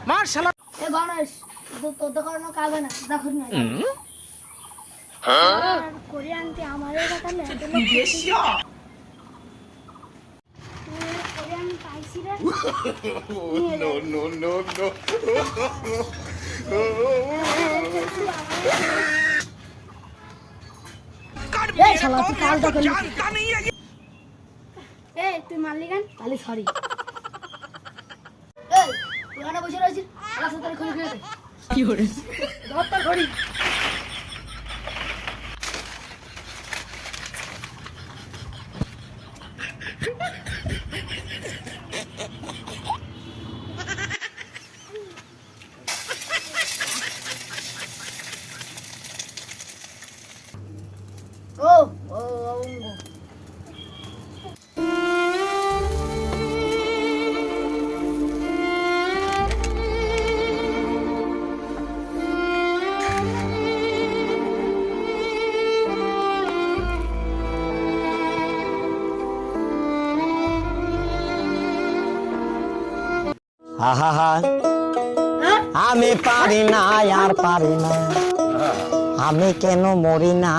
মার শালা। এ গণেশ তোর তো কোনো কাজ হয় না দেখো না করে আনতে আমারও কথা নেই করে আমি পাইছি রে নো নো নো নো এই শালা তুই কালটা করলি এই তুই মারলি কেন তাহলে সরি এই তুই এখানে বসে রয়েছিস শালা সাথে খুলে খুলে দে কি করে ধর তোর ঘড়ি ও ও অঙ্গ আহা আমি পারি না আর পারি না আমি কেন মরি না